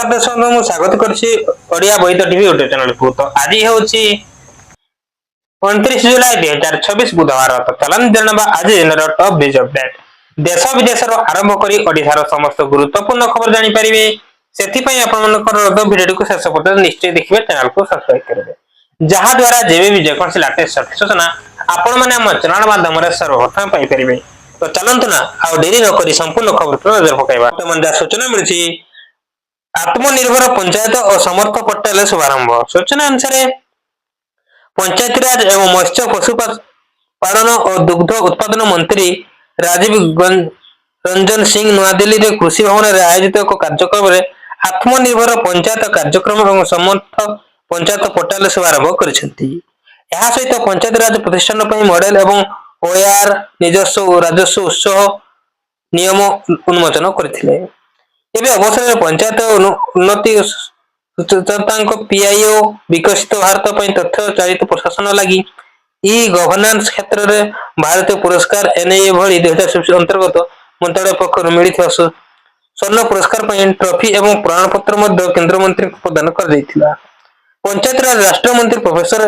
नमस्कार दर्शक मु स्वागत करछि ओडिया बैत टीवी यूट्यूब चैनल को। तो आज होछि 29 जुलाई 2026 बुधवार। तो चलन जनबा आज दिनर टॉप बीज अपडेट देश विदेश रो आरंभ करी ओडिसा रो समस्त गुरुत्वपूर्ण खबर जानि परिबे। सेति पई आपन मनकर रद वीडियो को शेष पर्यंत निश्चय देखिबे, चैनल को सब्सक्राइब करबे जहा द्वारा जेबे भी जेकोसी लेटेस्ट सूचना आपन माने हम चैनल माध्यम रे सर्वप्रथम पाई परिबे। तो चलंतु ना आ देरी न करी संपूर्ण खबर पर नजर पकाइबा। तो मन सूचना मिलछि आत्मनिर्भर पंचायत और समर्थ पोर्टल शुभारंभ। सूचना अनुसार पंचायतीराज एवं मत्स्य पशुपालन और दुग्ध उत्पादन मंत्री राजीव रंजन सिंह नयादिल्ली रे कृषि भवन में आयोजित एक कार्यक्रम में आत्मनिर्भर पंचायत कार्यक्रम और समर्थ पंचायत पोर्टल शुभारंभ करिसेंती। यह सहित पंचायत राज प्रतिष्ठान पर मॉडल एवं ओआर निजस्व राजस्व उत्सव नियम उन्मोचन करथिले। एबे अवसर में पंचायत उन्नति पीआईओ विकसित भारत पर तथ्य चालित प्रशासन लगी ई गवर्नेंस क्षेत्र में भारतीय पुरस्कार एनआईए भली 2026 अंतर्गत मंत्रालय पक्षर मिलित स्वर्ण पुरस्कार पर ट्रॉफी एवं प्रमाण पत्र केंद्र मंत्री को प्रदान कर दैथिला। पंचायत राज राष्ट्र मंत्री प्रोफेसर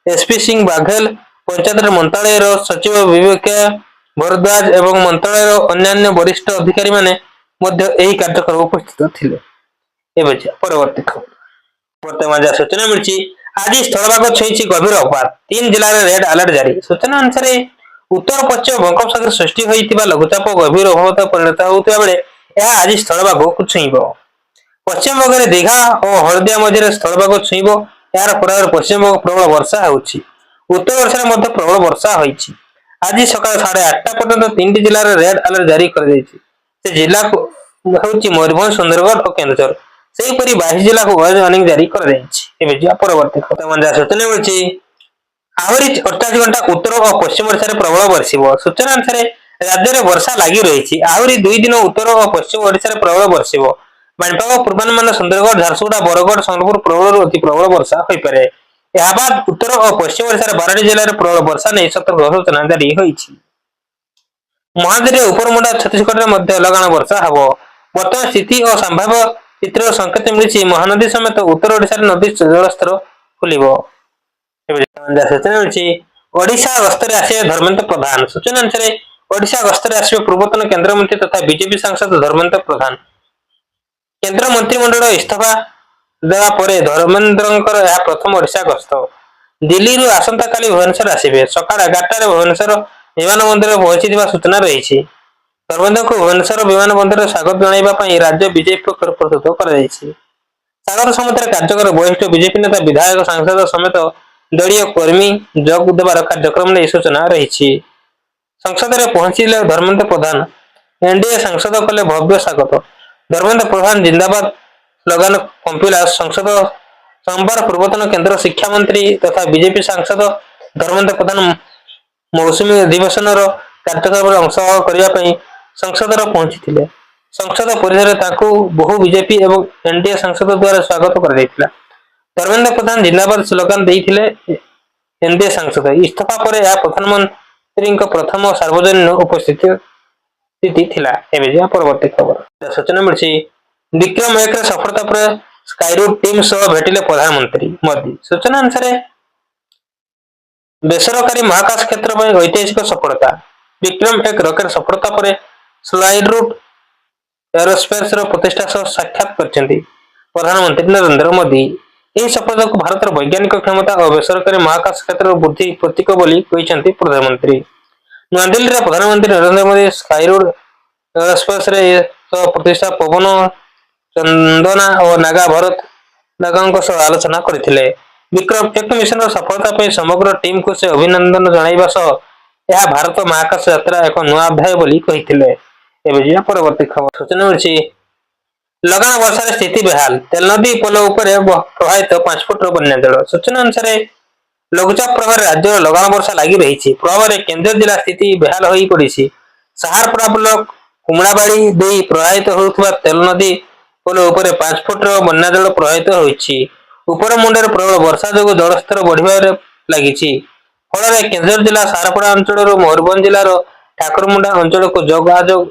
एसपी सिंह बाघेल, पंचायत मंत्रालय सचिव विवेक भरद्वाज एवं मंत्रालय अन्य वरिष्ठ अधिकारी माने मध्य एही कार्यक्रम उपस्थित थिले। एबे परवर्ती खबर वर्तमान जा सूचना मिलछि आज स्थलभाग छइछि गभीर अवपात, 3 जिल्ला रे रेड अलर्ट जारी। सूचना अनुसार उत्तर पश्चिम बंगोपसागर सृष्टि होइतिबा लघुचाप गभीर अवपात परिणत होउतिबा बेले यह आज स्थलभाग को छुइबो। पश्चिम बंग रे दीघा और हळदिया मझिरे स्थलभाग छुइबो। यार प्रभाव पश्चिम बंग प्रबल वर्षा होउछि। उत्तर ओडिसा रे मध्य प्रबल वर्षा होइछि। आज सकाळ 8:30 पर्यंत 3 जिल्ला रे रेड अलर्ट जारी कर दैछि। से जिला को होउछि मयूरभंज, सुंदरगढ़ और केंद्रचर। सेही परि 22 जिला को ऑरेंज वार्निंग जारी कर दैछि। एबे जा परवर्ती खबर जा सूचना मिलछि आहुरी 48 घंटा उत्तर और पश्चिम ओडिसा रे प्रबल वर्षिबो। सूचना अनुसार राज्य रे वर्षा लागि रहिछि। आहुरी 2 दिन उत्तर और पश्चिम ओडिसा रे प्रबल वर्षिबो। पाणीपाग पूर्वानुमान सुंदरगढ़, झारसुगुड़ा, बरगढ़, सोनपुर प्रबल अति प्रबल वर्षा होई पारे। यह बाद उत्तर और पश्चिम ओडिसा रे 12 जिल्ला रे प्रबल वर्षा नै सतर्क सूचना जारी होइछि। महानदी उपरमुंडा छत्तीसगढ़ में मध्य लगाण वर्षा हबो। वर्तमान स्थिति और संभाव्य चित्र संकेत मिली महानदी समेत उत्तर ओडिशा नदी जलस्तर खुलिबो। सूचना मिली ओडिशा गस्तरे आसिबे धर्मेंद्र प्रधान। सूचना अनुसार ओडिशा गस्तरे आसिबे पूर्वतन केंद्र मंत्री तथा बीजेपी सांसद धर्मेंद्र प्रधान। केंद्र मंत्रिमंडल इस्तीफा देवा परे धर्मेंद्रंकर यह प्रथम ओडिशा गस्त। दिल्ली रु आसंता काली भुवनेश्वर आसिबे। सकाळ 11 रे भुवनेश्वर विमान बंदर पहुंची सूचना रही। धर्मेंद्र को भुवनेश्वर विमान बंदर स्वागत जणाइबा राज्य बीजेपी पक्षर प्रस्तुत कर सागर समिति कार्यक्रम वरिष्ठ बीजेपी नेता विधायक सांसद समेत दलीय कर्मी जोग देवार कार्यक्रम में सूचना रही। संसद में पहुंचले धर्मेंद्र प्रधान एनडीए सांसद कले भव्य स्वागत। धर्मेंद्र प्रधान जिंदाबाद स्लोगान कंपिला संसद सोमवार पूर्वतन केंद्र शिक्षा मंत्री तथा बीजेपी सांसद धर्मेंद्र प्रधान मौसुमी अधिवेशन कार्यक्रम अंश करने संसद पहुंची। संसद परिसर बहु बीजेपी एवं एनडीए सांसद द्वारा स्वागत कर धर्मेंद्र प्रधान जिंदाबाद स्लोगान देते एनडीए सांसद। इस्तीफा पर यह प्रधानमंत्री प्रथम सार्वजनिक उपस्थिति थिला। एवं परवर्ती खबर सूचना मिली विक्रम 1 सफलता पर स्काईरूट टीम सह भेटिले प्रधानमंत्री मोदी। सूचना अनुसार बेसरकारी महाकाश क्षेत्र में ऐतिहासिक सफलता विक्रम 1 रॉकेट सफलता पर स्काईरूट एरोस्पेस प्रतिष्ठा सह साक्षात करछन्ती प्रधानमंत्री नरेंद्र मोदी। यह सफलता को भारत वैज्ञानिक क्षमता और बेसरकारी महाकाश क्षेत्र वृद्धि प्रतीक बोली कहिसन्ती प्रधानमंत्री। नयादिल्ली रे प्रधानमंत्री नरेंद्र मोदी स्काईरूट एरोस्पेस प्रतिष्ठा पवन चंदना और नागा भरत नागांक सह आलोचना करथिले। विक्रम 1 मिशन सफलता पर समग्र टीम को से अभिनंदन जणाइबा सह यह भारत महाकाश यात्रा एक नया अध्याय बोली कहिथिले। एबे परवर्ती खबर सूचना मिली लगाण वर्षा स्थिति बेहाल, तेल नदी पोल उपर प्रवाहित 5 फुट बन्या जल। सूचना अनुसार लघुचाप प्रभाव राज्य लगाण वर्षा लगी रही। प्रभाव केंद्र जिला स्थिति बेहाल हो पड़ी। साहारपुरा ब्लॉक कुमड़ाबाड़ी दे प्रवाहित होउथबा तेल नदी पोल उपर 5 फुट बन्या जल प्रवाहित होइछि। ऊपर मुंडे प्रबल वर्षा जो जलस्तर बढ़िबार लगी। फल केंद्र जिला सारपड़ा अंचल मयूरभंज जिलार ठाकुरमुंडा अंचल को जोगाजोग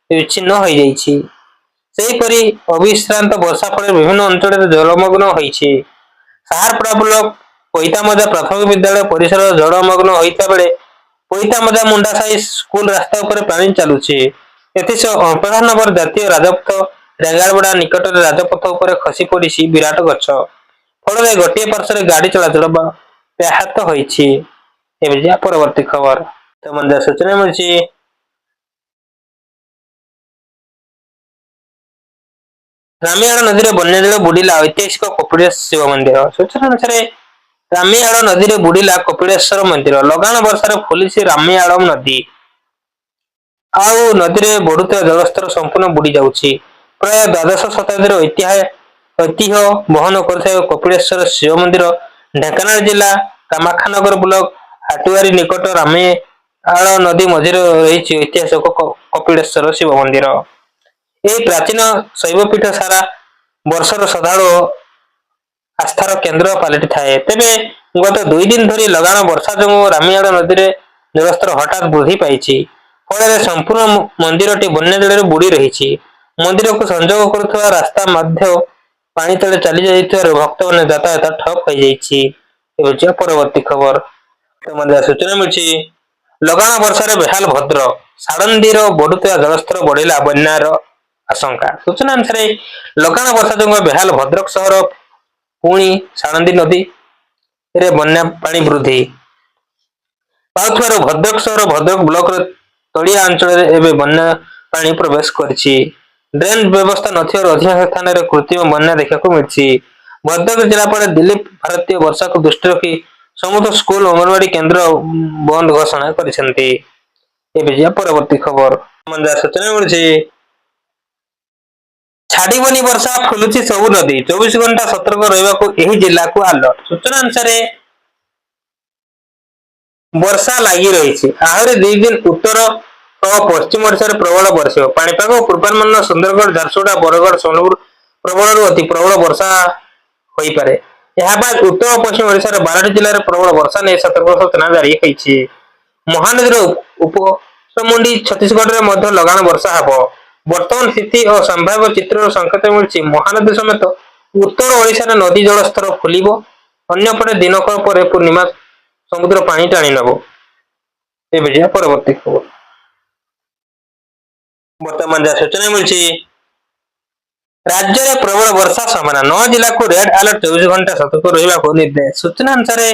विच्छिन्न हो जाइछि। ସେହିପରି ଅବିଶ୍ରାନ୍ତ ବର୍ଷା ଫଳରେ ବିଭିନ୍ନ ଅଞ୍ଚଳରେ ଜଳମଗ୍ନ ହୋଇଛି। ସାହାରପଡ଼ା ବ୍ଲକ ପଇତାମଜା ପ୍ରାଥମିକ ବିଦ୍ୟାଳୟ ପରିସର ଜଳମଗ୍ନ ହୋଇଥିବା ବେଳେ ପଇତାମଜା ମୁଣ୍ଡା ସାହି ସ୍କୁଲ ରାସ୍ତା ଉପରେ ପାଣି ଚାଲୁଛି। ଏଥିସହ ଅମ୍ପେରାନଗର ଜାତୀୟ ରାଜପଥ ରେଙ୍ଗାଳପଡ଼ା ନିକଟରେ ରାଜପଥ ଉପରେ ଖସି ପଡ଼ିଛି ବିରାଟ ଗଛ। ଫଳରେ ଗୋଟିଏ ପାର୍ଶ୍ୱରେ ଗାଡ଼ି ଚଳାଚଳ ବ୍ୟାହତ ହୋଇଛି। ଏବେ ଯିବା ପରବର୍ତ୍ତୀ ଖବର। ତମର ସୂଚନା ମିଳିଛି ରାମିଆଳ ନଦୀରେ ବନ୍ୟା ଜଳ ବୁଡ଼ିଲା ଐତିହାସିକ କପିଳାସ ଶିବ ମନ୍ଦିର। ସୂଚନା ଅନୁସାରେ ରାମିଆଳ ନଦୀରେ ବୁଡ଼ିଲା କପିଳେଶ୍ୱର ମନ୍ଦିର। ଲଗାଣ ବର୍ଷାରେ ଫୁଲିଛି ରାମିଆଳମ ନଦୀ। ଆଉ ନଦୀରେ ବଢୁଥିବା ଜଳସ୍ତର ସମ୍ପୂର୍ଣ୍ଣ ବୁଡି ଯାଉଛି। ପ୍ରାୟ ଦ୍ୱାଦଶ ଶତାବ୍ଦୀର ଐତିହ୍ୟ ବହନ କରୁଥିବା କପିଳେଶ୍ୱର ଶିବ ମନ୍ଦିର ଢେଙ୍କାନାଳ ଜିଲ୍ଲା କାମାକ୍ଷାନଗର ବ୍ଲକ ହାଟୁଆରୀ ନିକଟ ରାମିଆଳ ନଦୀ ମଝିରେ ରହିଛି ଐତିହାସିକ କପିଳେଶ୍ୱର ଶିବ ମନ୍ଦିର। ଏହି ପ୍ରାଚୀନ ଶୈବପୀଠ ସାରା ବର୍ଷର ଶ୍ରଦ୍ଧାଳୁ ଆସ୍ଥାର କେନ୍ଦ୍ର ପାଲଟିଥାଏ। ତେବେ ଗତ 2 ଦିନ ଧରି ଲଗାଣ ବର୍ଷା ଯୋଗୁଁ ରାମିଆଳ ନଦୀରେ ଜଳସ୍ତର ହଠାତ୍ ବୃଦ୍ଧି ପାଇଛି। ଫଳରେ ସମ୍ପୂର୍ଣ୍ଣ ମନ୍ଦିରଟି ବନ୍ୟା ଜଳରେ ବୁଡି ରହିଛି। ମନ୍ଦିରକୁ ସଂଯୋଗ କରୁଥିବା ରାସ୍ତା ମଧ୍ୟ ପାଣି ତଳେ ଚାଲି ଯାଇଥିବାରୁ ଭକ୍ତମାନେ ଯାତାୟାତ ଠପ୍ ହୋଇଯାଇଛି। ଏବେ ପରବର୍ତ୍ତୀ ଖବର। ସୂଚନା ମିଳିଛି ଲଗାଣ ବର୍ଷାରେ ବେହାଲ ଭଦ୍ରକ। ଶାଳନ୍ଦୀର ବଢୁଥିବା ଜଳସ୍ତର ବଢିଲା ବନ୍ୟାର ଆଶଙ୍କା। ସୂଚନା ଅନୁସାରେ ଲଗାଣ ବର୍ଷା ଯୋଗୁଁ ବେହାଲ ଭଦ୍ରକ ସହର ପୁଣି ଶାଳନ୍ଦୀ ନଦୀରେ ବନ୍ୟା ପାଣି ବୃଦ୍ଧି ପାଉଥିବାରୁ ଭଦ୍ରକ ସହର ଭଦ୍ରକ ବ୍ଲକର ତଳିଆ ଅଞ୍ଚଳରେ ଏବେ ବନ୍ୟା ପାଣି ପ୍ରବେଶ କରିଛି। ଡ୍ରେନ୍ ବ୍ୟବସ୍ଥା ନଥିବାରୁ ଅଧିକାଂଶ ସ୍ଥାନରେ କୃତ୍ରିମ ବନ୍ୟା ଦେଖିବାକୁ ମିଳିଛି। ଭଦ୍ରକ ଜିଲ୍ଲାପାଳ ଦିଲ୍ଲୀପ ଭାରତୀୟ ବର୍ଷାକୁ ଦୃଷ୍ଟିରେ ରଖି ସମସ୍ତ ସ୍କୁଲ ଓ ଅଙ୍ଗନବାଡି କେନ୍ଦ୍ର ବନ୍ଦ ଘୋଷଣା କରିଛନ୍ତି। ଏବେ ଯିବା ପରବର୍ତ୍ତୀ ଖବର। ସୂଚନା ମିଳିଛି ଛାଡ଼ିବନି ବର୍ଷା ଫୁଲୁଛି ସବୁ ନଦୀ। 24 ଘଣ୍ଟା ସତର୍କ ରହିବାକୁ ଏହି ଜିଲ୍ଲାକୁ ଆଲର୍ଟ। ସୂଚନା ଅନୁସାରେ ବର୍ଷା ଲାଗି ରହିଛି। ଆହୁରି 2 ଦିନ ଉତ୍ତର ଓ ପଶ୍ଚିମ ଓଡ଼ିଶାରେ ପ୍ରବଳ ବର୍ଷିବ। ପାଣିପାଗ ପୂର୍ବାନୁମାନ ସୁନ୍ଦରଗଡ଼ ଝାରସୁଗୁଡ଼ା ବରଗଡ଼ ସମ୍ବଲପୁର ପ୍ରବଳରୁ ଅତି ପ୍ରବଳ ବର୍ଷା ହୋଇପାରେ। ଏହା ବାଦ ଉତ୍ତର ଓ ପଶ୍ଚିମ ଓଡ଼ିଶାର 12ଟି ଜିଲ୍ଲାରେ ପ୍ରବଳ ବର୍ଷା ନେଇ ସତର୍କ ସୂଚନା ଜାରି ହୋଇଛି। ମହାନଦୀର ଉପରମୁଣ୍ଡି ଛତିଶଗଡ଼ରେ ମଧ୍ୟ ଲଗାଣ ବର୍ଷା ହେବ। ବର୍ତ୍ତମାନ ସ୍ଥିତି ଓ ସମ୍ଭାବ୍ୟ ଚିତ୍ରର ସଂକେତ ମିଳିଛି ମହାନଦୀ ସମେତ ଉତ୍ତର ଓଡ଼ିଶାରେ ନଦୀ ଜଳସ୍ତର ଫୁଲିବ। ଅନ୍ୟପଟେ ଦିନକ ପରେ ପୂର୍ଣ୍ଣିମା ସମୁଦ୍ର ପାଣି ଟାଣି ନେବ। ଏବେ ଯିବା ପରବର୍ତ୍ତୀ ଖବର। ବର୍ତ୍ତମାନ ଯାହା ସୂଚନା ମିଳିଛି ରାଜ୍ୟରେ ପ୍ରବଳ ବର୍ଷା ସମ୍ଭାବନା। 9 ଜିଲ୍ଲାକୁ ରେଡ୍ ଆଲର୍ଟ 24 ଘଣ୍ଟା ସତର୍କ ରହିବାକୁ ନିର୍ଦ୍ଦେଶ। ସୂଚନା ଅନୁସାରେ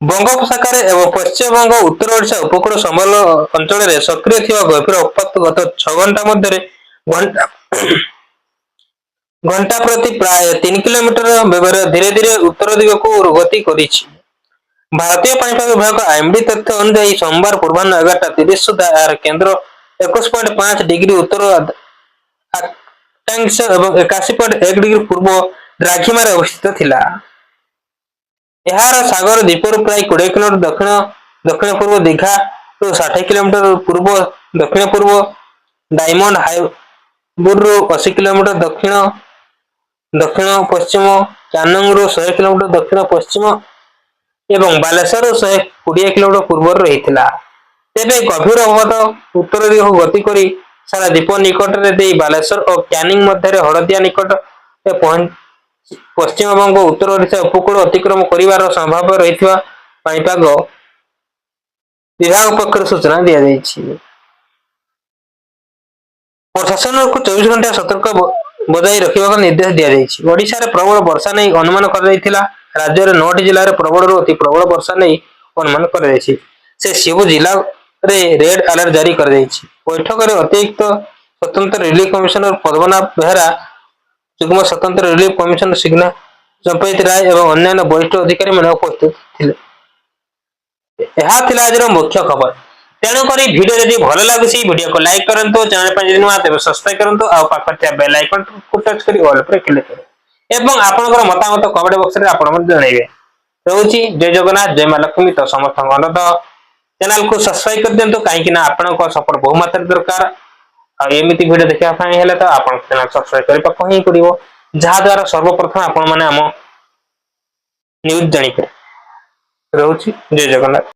ବଙ୍ଗୋପସାଗରରେ ଏବଂ ପଶ୍ଚିମବଙ୍ଗ ଉତ୍ତର ଓଡ଼ିଶା ଉପକୂଳ ସମ୍ବଲ ଅଞ୍ଚଳରେ ସକ୍ରିୟ ଥିବା ଗଭୀର ଅବପାତ ଗତ 6 ଘଣ୍ଟା ମଧ୍ୟରେ ଘଣ୍ଟା ପ୍ରତି ପ୍ରାୟ 3 କିଲୋମିଟର ବେଗରେ ଧୀରେ ଧୀରେ ଉତ୍ତର ଦିଗକୁ ଗତି କରିଛି। ଭାରତୀୟ ପାଣିପାଗ ବିଭାଗ ଆଇଏମଡି ତଥ୍ୟ ଅନୁଯାୟୀ ସୋମବାର ପୂର୍ବାହ୍ନ 11:30 ସୁଦ୍ଧା ଏହାର କେନ୍ଦ୍ର 21.5 ଡିଗ୍ରୀ ଉତ୍ତର ଅକ୍ଷାଂଶ ଏବଂ 81.1 ଡିଗ୍ରୀ ପୂର୍ବ ଦ୍ରାଘିମାରେ ଅବସ୍ଥିତ ଥିଲା। ଏହାର ସାଗର ଦ୍ୱୀପରୁ ପ୍ରାୟ 20 କିଲୋମିଟର ଦକ୍ଷିଣ ପୂର୍ବ ଦୀଘାରୁ 60 କିଲୋମିଟର ପୂର୍ବ ଦକ୍ଷିଣ ପୂର୍ବ, ଡାଇମଣ୍ଡ ହାର୍ବରରୁ 80 କିଲୋମିଟର ଦକ୍ଷିଣ ଦକ୍ଷିଣ ପଶ୍ଚିମ, କ୍ୟାନଂରୁ 100 କିଲୋମିଟର ଦକ୍ଷିଣ ପଶ୍ଚିମ ଏବଂ ବାଲେଶ୍ୱରରୁ 120 କିଲୋମିଟର ପୂର୍ବରୁ ରହିଥିଲା। ତେବେ ଗଭୀର ଅବପାତ ଉତ୍ତର ଦିଗକୁ ଗତି କରି ସାରା ଦ୍ୱୀପ ନିକଟରେ ଦେଇ ବାଲେଶ୍ୱର ଓ କ୍ୟାନିଂ ମଧ୍ୟରେ ହଳଦିଆ ନିକଟରେ ପହଞ୍ଚି ପଶ୍ଚିମବଙ୍ଗ ଉତ୍ତର ଓଡ଼ିଶା ଉପକୂଳ ଅତିକ୍ରମ କରିବାର ସମ୍ଭାବନା ରହିଥିବା ପାଣିପାଗ ବିଭାଗ ପକ୍ଷରୁ ସୂଚନା ଦିଆଯାଇଛି। ପ୍ରଶାସନକୁ 24 ଘଣ୍ଟା ସତର୍କ ବଜାୟ ରଖିବାକୁ ନିର୍ଦ୍ଦେଶ ଦିଆଯାଇଛି। ଓଡ଼ିଶାରେ ପ୍ରବଳ ବର୍ଷା ନେଇ ଅନୁମାନ କରାଯାଇଥିଲା। ରାଜ୍ୟର 9ଟି ଜିଲ୍ଲାରେ ପ୍ରବଳରୁ ଅତି ପ୍ରବଳ ବର୍ଷା ନେଇ ଅନୁମାନ କରାଯାଇଛି। ସବୁ ଜିଲ୍ଲାରେ ରେଡ୍ ଆଲର୍ଟ ଜାରି କରାଯାଇଛି। ବୈଠକରେ ଅତିରିକ୍ତ ସ୍ୱତନ୍ତ୍ର ରିଲିଫ କମିଶନର ପଦ୍ମନାଭ ବେହେରା, ଯୁଗ୍ମ ସ୍ୱତନ୍ତ୍ର ରିଲିଫ କମିଶନର ସିଗ୍ନା ଚମ୍ପେତି ରାୟ ଏବଂ ଅନ୍ୟାନ୍ୟ ବରିଷ୍ଠ ଅଧିକାରୀମାନେ ଉପସ୍ଥିତ ଥିଲେ। ଏହା ଥିଲା ଆଜିର ମୁଖ୍ୟ ଖବର। ତେଣୁକରି ଭିଡିଓ ଯଦି ଭଲ ଲାଗୁଛି ଭିଡିଓକୁ ଲାଇକ୍ କରନ୍ତୁ, ଚ୍ୟାନେଲ ପାଇଁ ଯଦି ନୂଆ ତେବେ ସବସ୍କ୍ରାଇବ କରନ୍ତୁ ଆଉ ପାଖରେ ଥିବା ବେଲ୍ ଆଇକନକୁ ଟଚ୍ କରି ଅଲ୍ ଉପରେ କ୍ଲିକ୍ କରନ୍ତୁ ଏବଂ ଆପଣଙ୍କର ମତାମତ କମେଣ୍ଟ ବକ୍ସରେ ଆପଣ ମଧ୍ୟ ଜଣାଇବେ। ରହୁଛି ଜୟ ଜଗନ୍ନାଥ, ଜୟ ମା ଲକ୍ଷ୍ମୀ। ତ ସମସ୍ତଙ୍କ ଅନୁରୋଧ ଚ୍ୟାନେଲକୁ ସବସ୍କ୍ରାଇବ କରିଦିଅନ୍ତୁ, କାହିଁକି ନା ଆପଣଙ୍କ ସପୋର୍ଟ ବହୁ ମାତ୍ରାରେ ଦରକାର। ଆଉ ଏମିତି ଭିଡିଓ ଦେଖିବା ପାଇଁ ହେଲେ ତ ଆପଣ ଚ୍ୟାନେଲ ସବସ୍କ୍ରାଇବ କରିବାକୁ ହିଁ ପଡିବ, ଯାହା ଦ୍ୱାରା ସର୍ବପ୍ରଥମେ ଆପଣମାନେ ଆମ ନ୍ୟୁଜ ଜାଣିପାରିବେ। ରହୁଛି ଜୟ ଜଗନ୍ନାଥ।